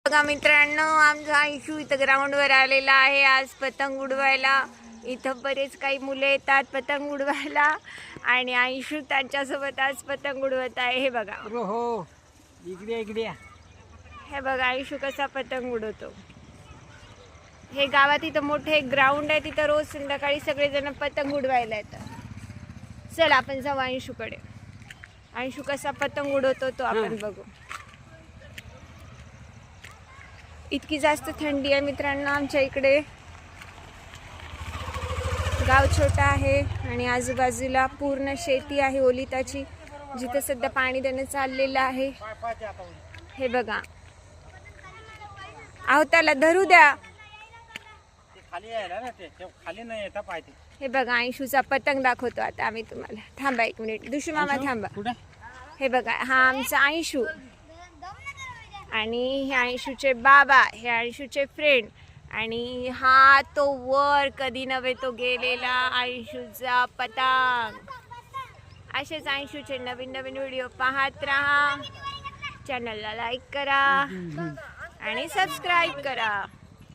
बघा मित्रांनो, आमचा आयशू इथं ग्राउंडवर आलेला आहे आज पतंग उडवायला. इथं बरेच काही मुले येतात पतंग उडवायला आणि आयशू त्यांच्यासोबत आज पतंग उडवत आहे. हे बघा, हो इकडे इकडे हे बघा आयशू कसा पतंग उडवतो. हे गावात इथं मोठे एक ग्राउंड आहे, तिथं रोज संध्याकाळी सगळेजण पतंग उडवायला येतात. चल आपण जाऊ आयशूकडे. आयशू कसा पतंग उडवतो तो आपण बघू. इतकी जास्त थंडी आहे मित्रांनो आमच्या इकडे. गाव छोटा आहे आणि आजूबाजूला पूर्ण शेती आहे ओलिताची, जिथे सध्या पाणी देणं चाललेलं आहे. हे बघा, अहो त्याला धरू द्या. हे बघा आयशूचा पतंग दाखवतो आता आम्ही तुम्हाला. थांबा एक मिनिट, दुशू मामा थांबा. हे बघा, हा आमचा आयशू आणि हे आयशूचे बाबा, हे आयशूचे फ्रेंड आणि हा तो वर कधी नव्हे तो गेलेला आयशूचा पतंग. असेच आयशूचे नवीन नवीन व्हिडिओ पाहत राहा. चॅनलला लाईक करा आणि सबस्क्राईब करा.